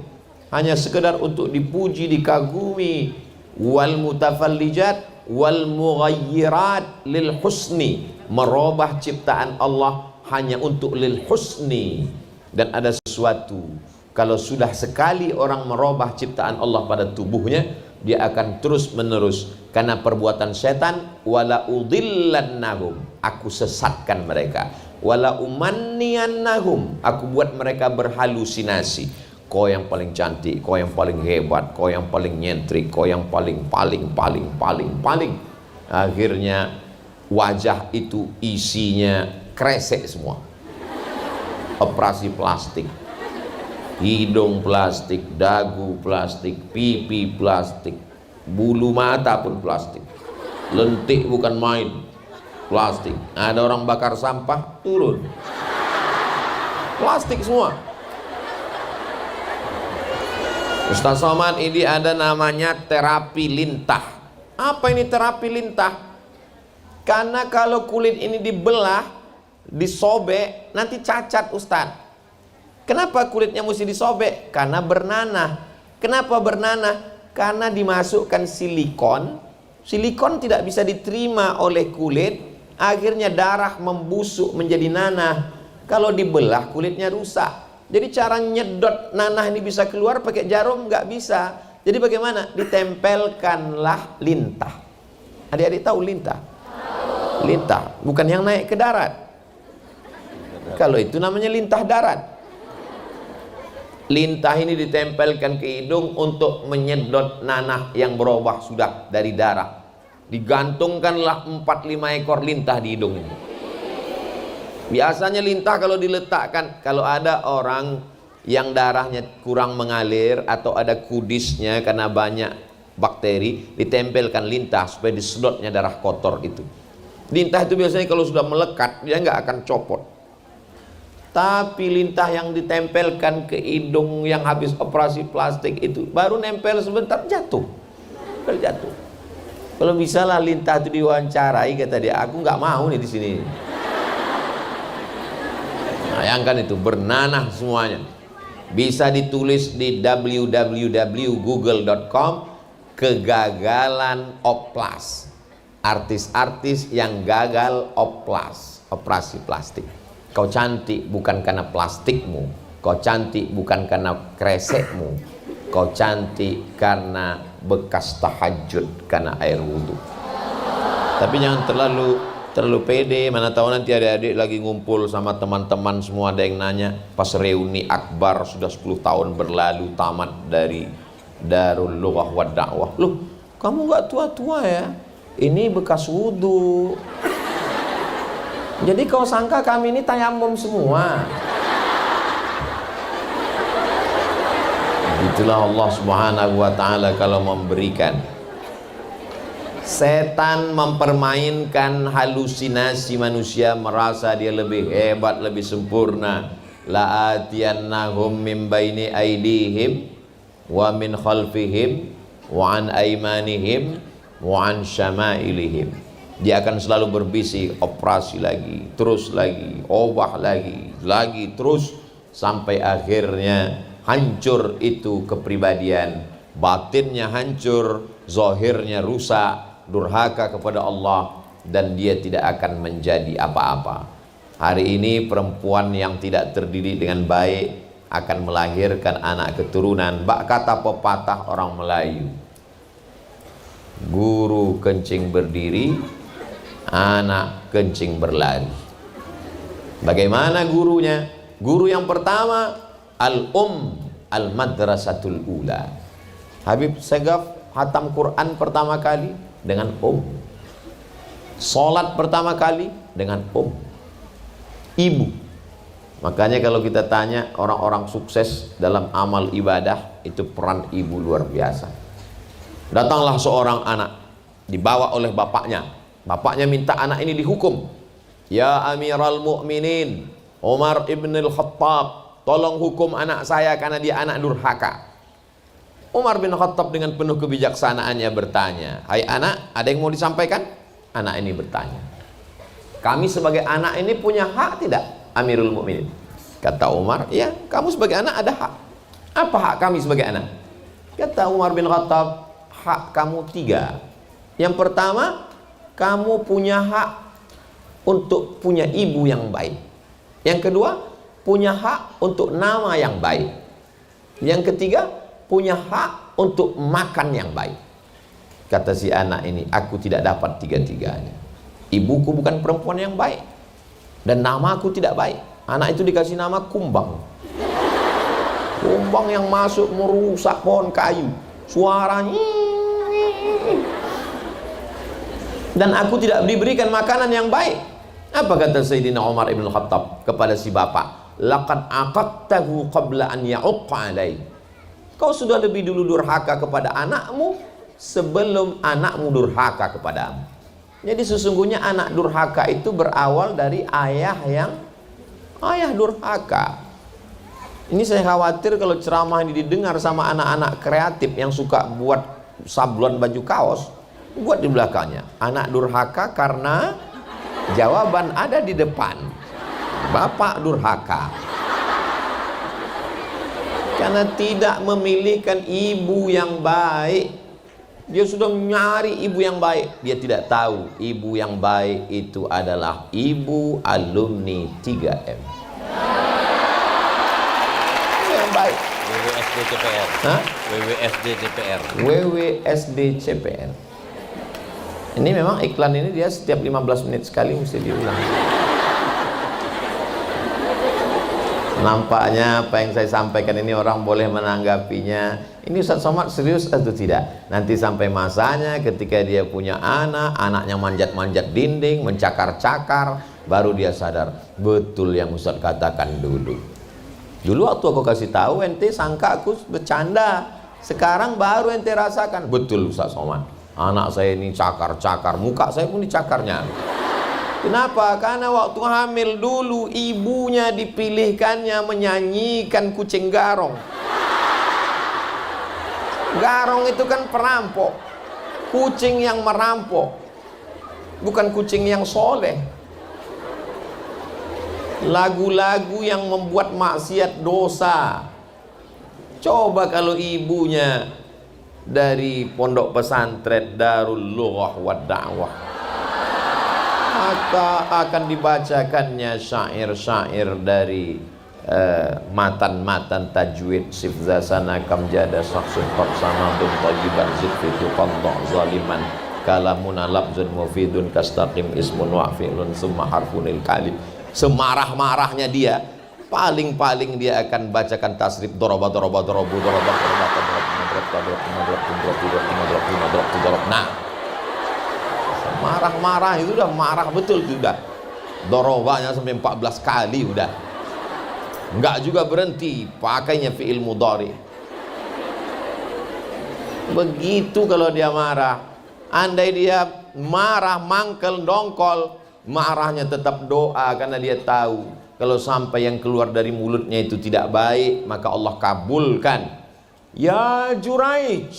hanya sekedar untuk dipuji, dikagumi. Wal mutafallijat wal mughayyirat lil husni, merubah ciptaan Allah hanya untuk lil husni. Dan ada sesuatu, kalau sudah sekali orang merubah ciptaan Allah pada tubuhnya, dia akan terus menerus, karena perbuatan setan. Wala udillannahum, aku sesatkan mereka. Wala umanniyannahum, aku buat mereka berhalusinasi. Kau yang paling cantik, kau yang paling hebat, kau yang paling nyentrik, kau yang paling. Akhirnya wajah itu isinya kresek semua. Operasi plastik, hidung plastik, dagu plastik, pipi plastik, bulu mata pun plastik, lentik bukan main, plastik. Ada orang bakar sampah, turun plastik semua. Ustaz Somad, ini ada namanya terapi lintah. Apa ini terapi lintah? Karena kalau kulit ini dibelah, disobek, nanti cacat Ustaz. Kenapa kulitnya mesti disobek? Karena bernanah. Kenapa bernanah? Karena dimasukkan silikon. Silikon tidak bisa diterima oleh kulit, akhirnya darah membusuk menjadi nanah. Kalau dibelah kulitnya rusak. Jadi cara nyedot nanah ini bisa keluar pakai jarum nggak bisa. Jadi bagaimana? Ditempelkanlah lintah. Adik-adik tahu lintah? Lintah, bukan yang naik ke darat. Kalau itu namanya lintah darat. Lintah ini ditempelkan ke hidung untuk menyedot nanah yang berubah sudah dari darah. Digantungkanlah 4-5 ekor lintah di hidung ini. Biasanya lintah kalau diletakkan, kalau ada orang yang darahnya kurang mengalir atau ada kudisnya karena banyak bakteri, ditempelkan lintah supaya disedotnya darah kotor itu. Lintah itu biasanya kalau sudah melekat, dia nggak akan copot. Tapi lintah yang ditempelkan ke hidung yang habis operasi plastik itu, baru nempel sebentar jatuh. Terjatuh. Kalau bisa lah lintah itu diwawancarai, kata dia, aku nggak mau nih di sini. Bayangkan itu, bernanah semuanya. Bisa ditulis di www.google.com, kegagalan oplas. Artis-artis yang gagal oplas, operasi plastik. Kau cantik bukan karena plastikmu, kau cantik bukan karena kresekmu, kau cantik karena bekas tahajud, karena air wudhu. Tapi jangan terlalu pede, mana tahu nanti adik-adik lagi ngumpul sama teman-teman semua, ada yang nanya pas reuni akbar sudah 10 tahun berlalu tamat dari Darul Lughah wa Da'wah, loh kamu gak tua-tua ya? Ini bekas wudhu. Jadi kau sangka kami ini tayamum semua? Itulah Allah Subhanahu wa ta'ala kalau memberikan. Setan mempermainkan halusinasi manusia, merasa dia lebih hebat, lebih sempurna. La'atiyannahum min baini aidihim wa min khalfihim wa an aymanihim wa an syama'ilihim. Dia akan selalu berbisik, operasi lagi, terus lagi, obah lagi, terus sampai akhirnya hancur itu kepribadian, batinnya hancur, zahirnya rusak, durhaka kepada Allah, dan dia tidak akan menjadi apa-apa. Hari ini perempuan yang tidak terdidik dengan baik akan melahirkan anak keturunan. Bak kata pepatah orang Melayu, Guru kencing berdiri, anak kencing berlari. Bagaimana gurunya? Guru yang pertama al-madrasatul ula. Habib Segaf hatam Quran pertama kali dengan Salat pertama kali dengan ibu. Makanya kalau kita tanya orang-orang sukses dalam amal ibadah, itu peran ibu luar biasa. Datanglah seorang anak, dibawa oleh bapaknya. Bapaknya minta anak ini dihukum. Ya Amiral Mu'minin Umar ibn al-Khattab, tolong hukum anak saya karena dia anak durhaka. Umar bin Khattab dengan penuh kebijaksanaannya bertanya, hai anak, ada yang mau disampaikan? Anak ini bertanya, kami sebagai anak ini punya hak tidak, Amirul Mukminin? Kata Umar, ya, kamu sebagai anak ada hak. Apa hak kami sebagai anak? Kata Umar bin Khattab, hak kamu 3. Yang pertama, kamu punya hak untuk punya ibu yang baik. Yang kedua, punya hak untuk nama yang baik. Yang ketiga, punya hak untuk makan yang baik. Kata si anak ini, aku tidak dapat 3-tiganya. Ibuku bukan perempuan yang baik, dan namaku tidak baik. Anak itu dikasih nama Kumbang. Kumbang yang masuk merusak pohon kayu, suaranya. Dan aku tidak diberikan makanan yang baik. Apa kata Sayyidina Umar ibn Khattab kepada si bapak? Laqad aqadtahu qabla an ya'uqqa alai. Kau sudah lebih dulu durhaka kepada anakmu sebelum anakmu durhaka kepadamu. Jadi sesungguhnya anak durhaka itu berawal dari ayah durhaka. Ini saya khawatir kalau ceramah ini didengar sama anak-anak kreatif yang suka buat sablon baju kaos, buat di belakangnya anak durhaka karena jawaban ada di depan, bapak durhaka karena tidak memilihkan ibu yang baik. Dia sudah mencari ibu yang baik, dia tidak tahu ibu yang baik itu adalah ibu alumni 3M yang baik. WWSD CPR. Hah? WWSD CPR. WWSD CPR. Ini memang iklan ini dia setiap 15 menit sekali mesti diulang. Nampaknya apa yang saya sampaikan ini orang boleh menanggapinya, ini Ustaz Somad serius atau tidak. Nanti sampai masanya ketika dia punya anak, anaknya manjat-manjat dinding, mencakar-cakar, baru dia sadar, betul yang Ustaz katakan dulu. Dulu waktu aku kasih tahu, ente sangka aku bercanda. Sekarang baru ente rasakan, betul Ustaz Somad, anak saya ini cakar-cakar, muka saya pun dicakarnya. Kenapa? Karena waktu hamil dulu ibunya dipilihkannya menyanyikan kucing garong. Garong itu kan perampok, kucing yang merampok, bukan kucing yang soleh. Lagu-lagu yang membuat maksiat dosa. Coba kalau ibunya dari pondok pesantren Darul Lughah wa Da'wah, maka akan dibacakannya syair-syair dari matan-matan tajwid, sifza sana kam jada syakhsun qad sanadun tayyiban zikfitu qadda zaliman kalamuna labzun mufidun kastaqim ismun wa fi'lun summa harfunil kalim. Semarah-marahnya dia, paling-paling dia akan bacakan tasrif doroba. Nah, marah-marah itu udah marah betul itu udah. Dorobanya sampai 14 kali udah. Enggak juga berhenti, pakainya fi'il mudhari. Begitu kalau dia marah. Andai dia marah, mangkel, dongkol, marahnya tetap doa karena dia tahu kalau sampai yang keluar dari mulutnya itu tidak baik, maka Allah kabulkan. Ya Juraij.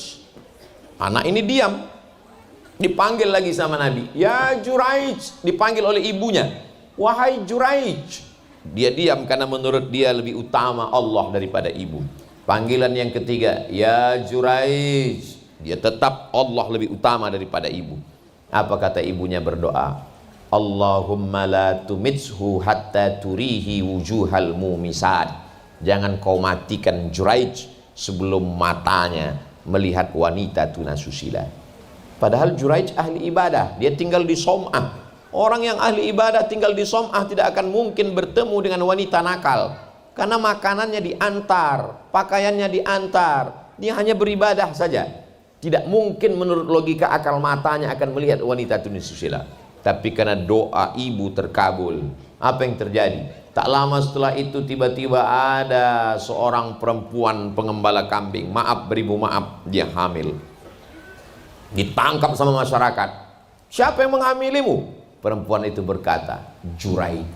Anak ini diam. Dipanggil lagi sama Nabi, ya Juraij, dipanggil oleh ibunya, wahai Juraij. Dia diam karena menurut dia lebih utama Allah daripada ibu. Panggilan yang ketiga, ya Juraij, dia tetap Allah lebih utama daripada ibu. Apa kata ibunya berdoa? Allahumma la tumitshu hatta turihi wujuhal mumisad. Jangan kau matikan Juraij sebelum matanya melihat wanita tunasusila. Padahal Juraij ahli ibadah, dia tinggal di Som'ah. Orang yang ahli ibadah tinggal di Som'ah tidak akan mungkin bertemu dengan wanita nakal, karena makanannya diantar, pakaiannya diantar, dia hanya beribadah saja. Tidak mungkin menurut logika akal matanya akan melihat wanita itu susila. Tapi karena doa ibu terkabul, apa yang terjadi? Tak lama setelah itu tiba-tiba ada seorang perempuan pengembala kambing, maaf beribu maaf, dia hamil. Ditangkap sama masyarakat. Siapa yang menghamilimu? Perempuan itu berkata, Juraij.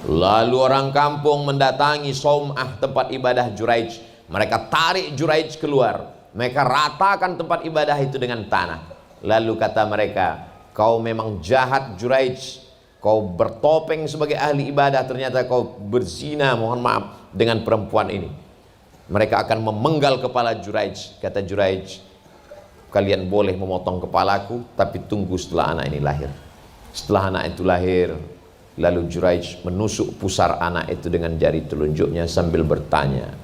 Lalu orang kampung mendatangi Som'ah, tempat ibadah Juraij. Mereka tarik Juraij keluar. Mereka ratakan tempat ibadah itu dengan tanah. Lalu kata mereka, kau memang jahat Juraij. Kau bertopeng sebagai ahli ibadah, ternyata kau berzina, mohon maaf, dengan perempuan ini. Mereka akan memenggal kepala Juraij. Kata Juraij, kalian boleh memotong kepalaku, tapi tunggu setelah anak ini lahir. Setelah anak itu lahir, lalu Juraij menusuk pusar anak itu dengan jari telunjuknya sambil bertanya,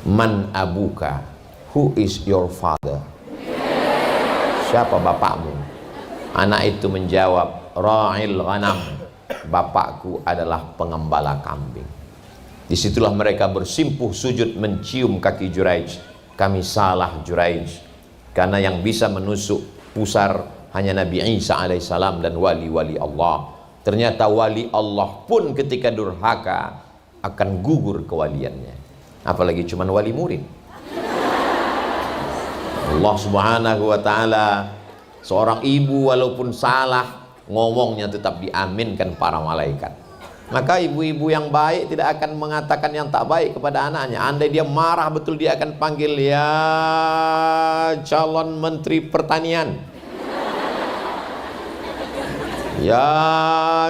Man abuka? Who is your father? Siapa bapakmu? Anak itu menjawab, Ra'il ghanam. Bapakku adalah pengembala kambing. Disitulah mereka bersimpuh sujud mencium kaki Juraij. Kami salah Juraij, karena yang bisa menusuk pusar hanya Nabi Isa alaihissalam dan wali-wali Allah. Ternyata wali Allah pun ketika durhaka akan gugur kewaliannya, apalagi cuman wali murid. Allah subhanahu wa ta'ala, seorang ibu walaupun salah, ngomongnya tetap diaminkan para malaikat. Maka ibu-ibu yang baik tidak akan mengatakan yang tak baik kepada anaknya. Andai dia marah betul, dia akan panggil, ya calon menteri pertanian, ya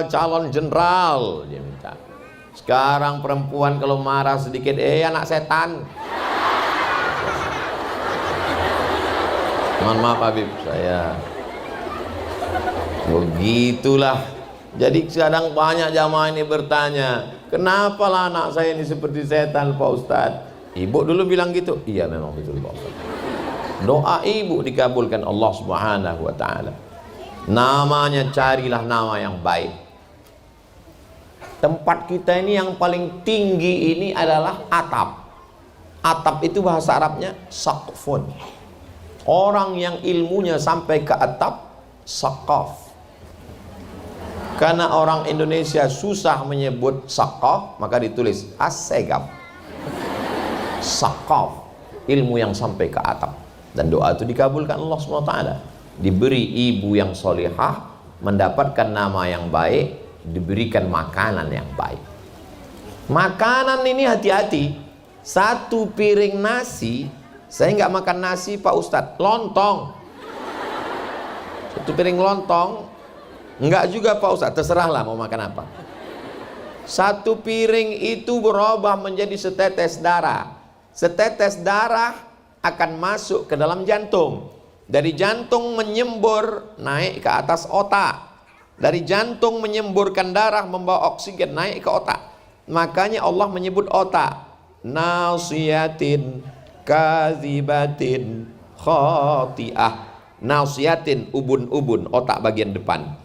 calon jenderal, dia minta. Sekarang perempuan kalau marah sedikit, anak setan. Mohon maaf Habib, saya begitulah. Jadi kadang banyak jamaah ini bertanya, kenapa lah anak saya ini seperti setan Pak Ustadz? Ibu dulu bilang gitu. Iya memang betul Pak Ustadz. Doa ibu dikabulkan Allah subhanahu wa ta'ala. Namanya carilah nama yang baik. Tempat kita ini yang paling tinggi ini adalah atap. Atap itu bahasa Arabnya saqfun. Orang yang ilmunya sampai ke atap, saqaf. Karena orang Indonesia susah menyebut saqaf, maka ditulis as-segaf. Saqaf, ilmu yang sampai ke atap. Dan doa itu dikabulkan Allah SWT. Diberi ibu yang solihah, mendapatkan nama yang baik, diberikan makanan yang baik. Makanan ini hati-hati. Satu piring nasi, saya nggak makan nasi Pak Ustadz, lontong. Satu piring lontong, enggak juga Pak Ustadz, terserahlah mau makan apa. Satu piring itu berubah menjadi setetes darah. Setetes darah akan masuk ke dalam jantung. Dari jantung menyembur naik ke atas otak. Dari jantung menyemburkan darah membawa oksigen naik ke otak. Makanya Allah menyebut otak, nasiyatin kazibatin khati'ah. Nasiyatin, ubun-ubun, otak bagian depan.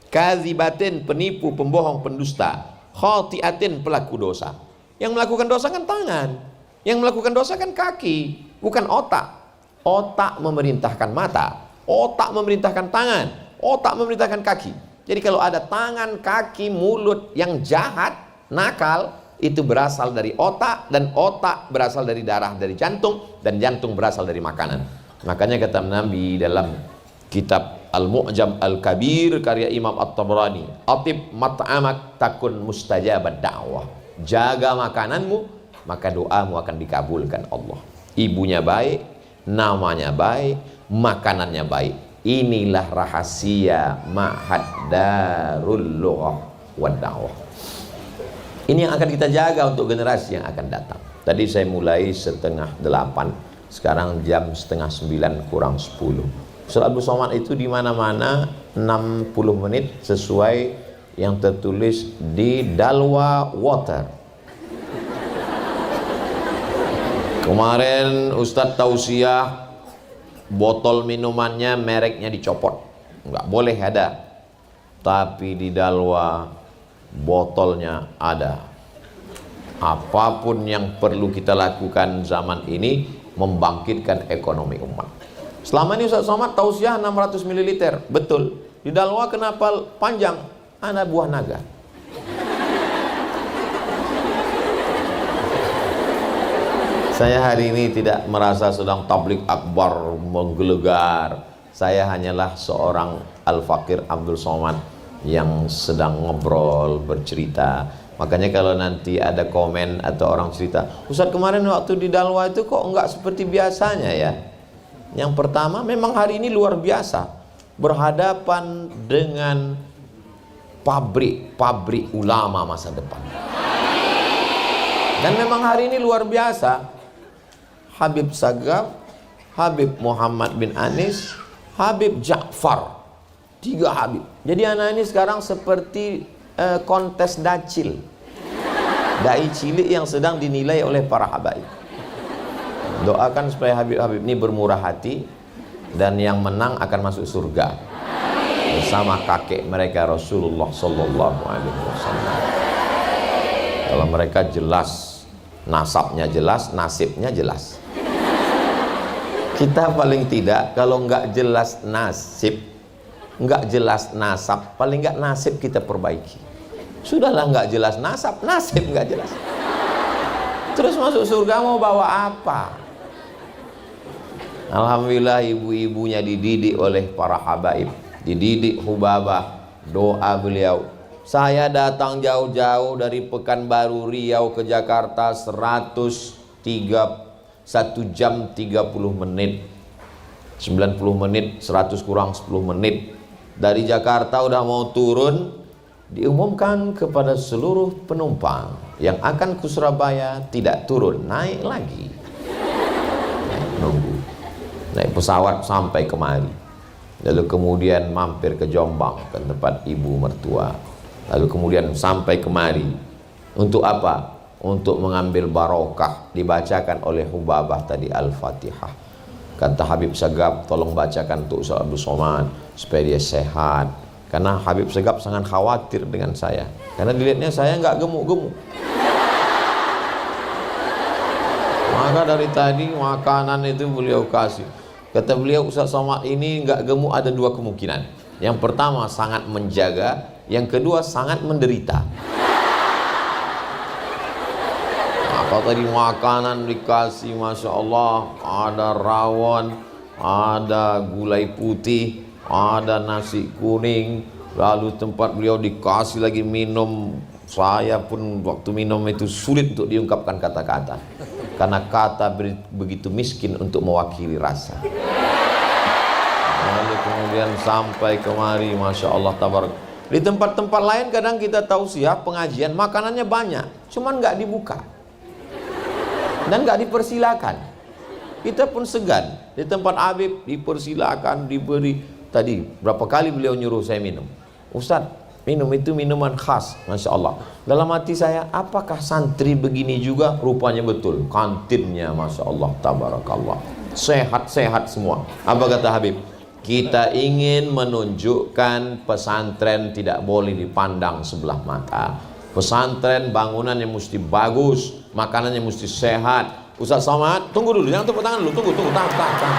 Kazibatin, penipu, pembohong, pendusta. Khati'atin, pelaku dosa. Yang melakukan dosa kan tangan, yang melakukan dosa kan kaki, bukan otak. Otak memerintahkan mata, otak memerintahkan tangan, otak memerintahkan kaki. Jadi kalau ada tangan, kaki, mulut yang jahat, nakal, itu berasal dari otak, dan otak berasal dari darah dari jantung, dan jantung berasal dari makanan. Makanya kata Nabi dalam kitab Al-Mu'jam Al-Kabir karya Imam At-Tabrani, atib mat'amak takun mustajabat da'wah. Jaga makananmu, maka doamu akan dikabulkan Allah. Ibunya baik, namanya baik, makanannya baik. Inilah rahasia Ma'had Darul Lughah wad Da'wah. Ini yang akan kita jaga untuk generasi yang akan datang. Tadi saya mulai 7:30, sekarang jam 8:30 kurang 10. Ustaz Abdul Somad itu di mana-mana 60 menit sesuai yang tertulis di Dalwa Water. Kemarin Ustadz tausiah botol minumannya mereknya dicopot, nggak boleh ada. Tapi di Dalwa botolnya ada. Apapun yang perlu kita lakukan zaman ini membangkitkan ekonomi umat. Selama ini Ustaz Somad tausiah 600 ml, betul. Di Dalwa kenapa panjang? Ada buah naga. Saya hari ini tidak merasa sedang tablik akbar menggelegar. Saya hanyalah seorang Al-Fakir Abdul Somad yang sedang ngobrol, bercerita. Makanya kalau nanti ada komen atau orang cerita, Ustaz kemarin waktu di Dalwa itu kok enggak seperti biasanya ya. Yang pertama memang hari ini luar biasa, berhadapan dengan pabrik ulama masa depan. Dan memang hari ini luar biasa. Habib Sagaf, Habib Muhammad bin Anis, Habib Ja'far, 3 Habib. Jadi anak ini sekarang seperti kontes dacil, dai cilik yang sedang dinilai oleh para habaib. Doakan supaya Habib-Habib ini bermurah hati, dan yang menang akan masuk surga bersama kakek mereka Rasulullah Sallallahu Alaihi Wasallam. Kalau mereka jelas, nasabnya jelas, nasibnya jelas. Kita paling tidak, kalau nggak jelas nasib, nggak jelas nasab, paling nggak nasib kita perbaiki. Sudahlah nggak jelas nasab, nasib nggak jelas. Terus masuk surga mau bawa apa? Alhamdulillah ibu-ibunya dididik oleh para habaib, dididik Hubabah, doa beliau. Saya datang jauh-jauh dari Pekanbaru Riau ke Jakarta 1 jam 30 menit, 90 menit, 100 kurang 10 menit. Dari Jakarta udah mau turun, diumumkan kepada seluruh penumpang yang akan ke Surabaya tidak turun, naik lagi. Nunggu, naik pesawat sampai kemari. Lalu kemudian mampir ke Jombang, ke tempat ibu mertua. Lalu kemudian sampai kemari. Untuk apa? Untuk mengambil barokah. Dibacakan oleh Hubabah tadi Al-Fatihah. Kata Habib Sagaf, tolong bacakan untuk Ustaz Abdul Somad supaya dia sehat. Karena Habib Sagaf sangat khawatir dengan saya, karena dilihatnya saya nggak gemuk-gemuk. Maka dari tadi makanan itu beliau kasih. Kata beliau, Ustaz Somad ini nggak gemuk ada 2 kemungkinan. Yang pertama sangat menjaga, yang kedua sangat menderita. Apa tadi makanan dikasih, Masya Allah, ada rawon, ada gulai putih, ada nasi kuning, lalu tempat beliau dikasih lagi minum. Saya pun waktu minum itu sulit untuk diungkapkan kata-kata, karena kata begitu miskin untuk mewakili rasa. Lalu kemudian sampai kemari, Masya Allah, tabarak. Di tempat-tempat lain kadang kita tausiah pengajian makanannya banyak, cuman nggak dibuka dan nggak dipersilakan. Kita pun segan. Di tempat Habib dipersilakan, diberi. Tadi berapa kali beliau nyuruh saya minum, Ustaz minum itu minuman khas, Masya Allah. Dalam hati saya, apakah santri begini juga? Rupanya betul, kantinnya Masya Allah, tabarakallah, sehat-sehat semua. Apa kata Habib? Kita ingin menunjukkan pesantren tidak boleh dipandang sebelah mata. Pesantren bangunannya mesti bagus, makanannya mesti sehat. Ustaz Somad, tunggu dulu, jangan tepuk tangan dulu, tunggu, tahan.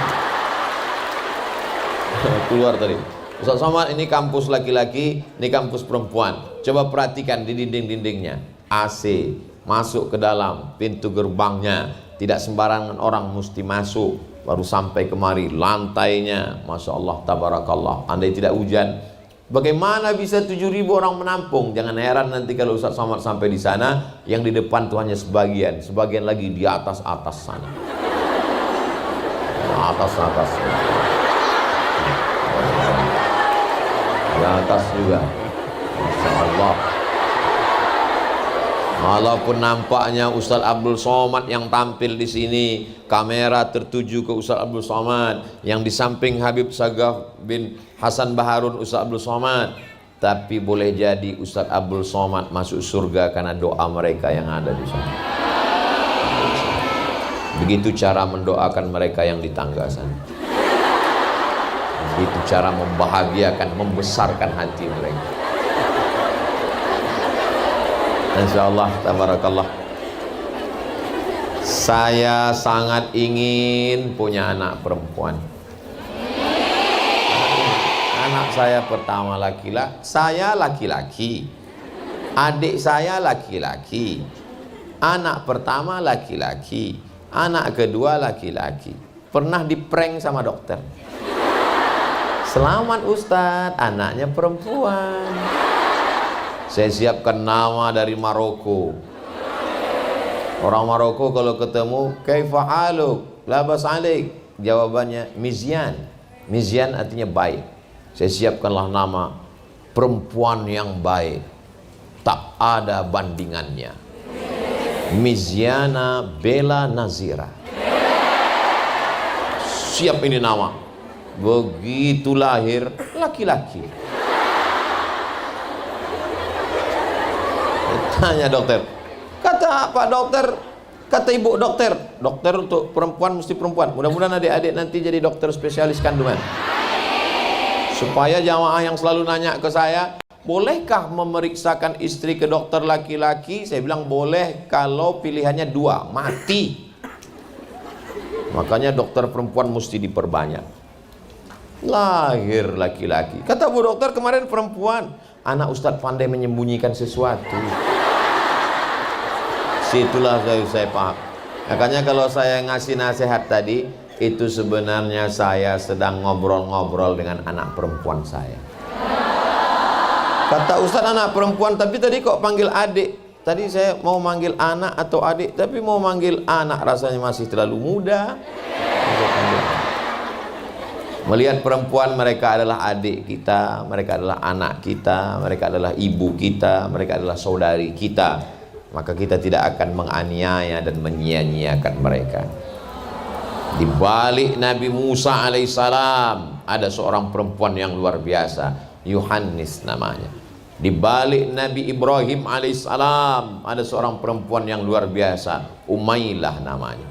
Keluar tadi. Ustaz Somad, ini kampus laki-laki, ini kampus perempuan. Coba perhatikan di dinding-dindingnya, AC, masuk ke dalam, pintu gerbangnya, tidak sembarangan orang mesti masuk. Baru sampai kemari, lantainya, Masya Allah, tabarakallah. Andai tidak hujan, bagaimana bisa 7.000 orang menampung? Jangan heran nanti kalau Ustaz Somad sampai di sana, yang di depan tuh hanya sebagian lagi di atas sana. Atas. Di atas juga, Masya Allah. Walaupun nampaknya Ustaz Abdul Somad yang tampil di sini, kamera tertuju ke Ustaz Abdul Somad, yang di samping Habib Sagaf bin Hasan Baharun Ustaz Abdul Somad, tapi boleh jadi Ustaz Abdul Somad masuk surga karena doa mereka yang ada di sana. Begitu cara mendoakan mereka yang di tangga sana. Itu cara membahagiakan, membesarkan hati mereka. Insyaallah, tabarakallah. Saya sangat ingin punya anak perempuan. Anak saya pertama laki-laki, saya laki-laki. Adik saya laki-laki. Anak pertama laki-laki, anak kedua laki-laki. Pernah diprank sama dokter. Selamat Ustadz, anaknya perempuan. Saya siapkan nama dari Maroko. Orang Maroko kalau ketemu, kaifa haluk, labas alik, jawabannya Mizyan. Mizyan artinya baik. Saya siapkanlah nama perempuan yang baik, tak ada bandingannya. Mizyana Bella Nazira. Siap ini nama. Begitu lahir laki-laki. Tanya dokter. Kata Pak dokter, kata ibu dokter, dokter untuk perempuan mesti perempuan. Mudah-mudahan adik-adik nanti jadi dokter spesialis kandungan. Supaya jamaah yang selalu nanya ke saya, bolehkah memeriksakan istri ke dokter laki-laki? Saya bilang boleh kalau pilihannya dua, mati. Makanya dokter perempuan mesti diperbanyak. Lahir laki-laki. Kata bu dokter kemarin perempuan. Anak Ustadz pandai menyembunyikan sesuatu. Situlah saya paham. Makanya kalau saya ngasih nasihat tadi, itu sebenarnya saya sedang ngobrol-ngobrol dengan anak perempuan saya. Kata Ustadz anak perempuan, tapi tadi kok panggil adik? Tadi saya mau manggil anak atau adik, tapi mau manggil anak rasanya masih terlalu muda. Melihat perempuan, mereka adalah adik kita, mereka adalah anak kita, mereka adalah ibu kita, mereka adalah saudari kita. Maka kita tidak akan menganiaya dan menyia-nyiakan mereka. Di balik Nabi Musa alaihissalam ada seorang perempuan yang luar biasa, Yohanes namanya. Di balik Nabi Ibrahim alaihissalam ada seorang perempuan yang luar biasa, Umailah namanya.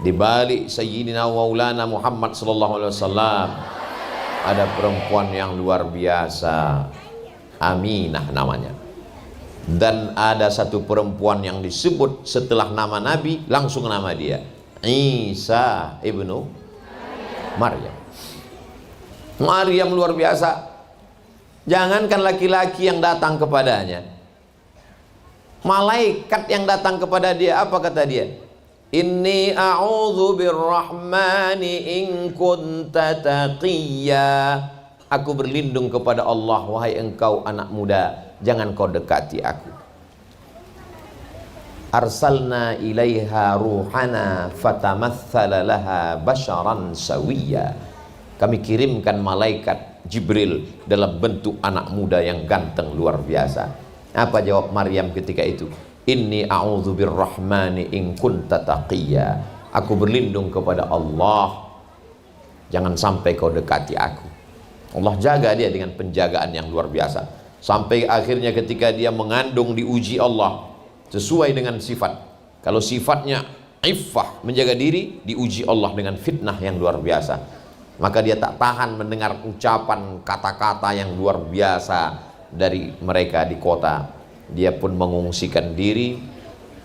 Di balik Sayyidina Maulana Muhammad sallallahu alaihi wasallam ada perempuan yang luar biasa, Aminah namanya. Dan ada satu perempuan yang disebut setelah nama Nabi langsung nama dia, Isa ibnu Maryam. Maryam luar biasa. Jangankan laki-laki yang datang kepadanya, malaikat yang datang kepada dia, apa kata dia? Inni a'udzu birrahmani in kunta taqiyya. Aku berlindung kepada Allah, wahai engkau anak muda, jangan kau dekati aku. Arsalna ilaiha ruhana fatamatsala laha basharan sawiyya. Kami kirimkan malaikat Jibril dalam bentuk anak muda yang ganteng luar biasa. Apa jawab Maryam ketika itu? Inni a'udzu birrahmani in kunta taqiyya. Aku berlindung kepada Allah, jangan sampai kau dekati aku. Allah jaga dia dengan penjagaan yang luar biasa. Sampai akhirnya ketika dia mengandung diuji Allah sesuai dengan sifat. Kalau sifatnya iffah, menjaga diri, diuji Allah dengan fitnah yang luar biasa. Maka dia tak tahan mendengar ucapan kata-kata yang luar biasa dari mereka di kota. Dia pun mengungsikan diri.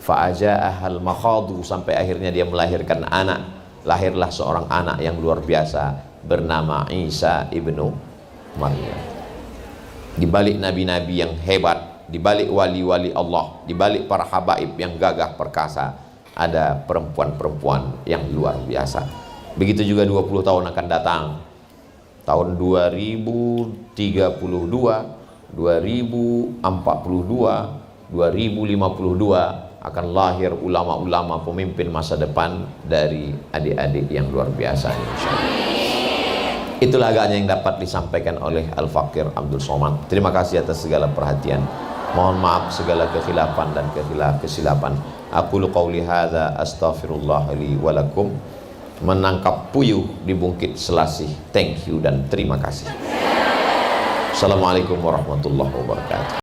Fa'aja'ahal makhadu, sampai akhirnya dia melahirkan anak. Lahirlah seorang anak yang luar biasa bernama Isa ibnu Maryam. Di balik nabi-nabi yang hebat, di balik wali-wali Allah, di balik para habaib yang gagah perkasa, ada perempuan-perempuan yang luar biasa. Begitu juga 20 tahun akan datang. Tahun 2032, 2042, 2052 akan lahir ulama-ulama pemimpin masa depan dari adik-adik yang luar biasa, insyaallah. Itulah agaknya yang dapat disampaikan oleh Al-Fakir Abdul Somad. Terima kasih atas segala perhatian. Mohon maaf segala kekhilafan dan kesilapan. Aqulu qauli hadza astaghfirullah li wa lakum. Menangkap puyuh di Bukit Selasih. Thank you dan terima kasih. Assalamualaikum warahmatullahi wabarakatuh.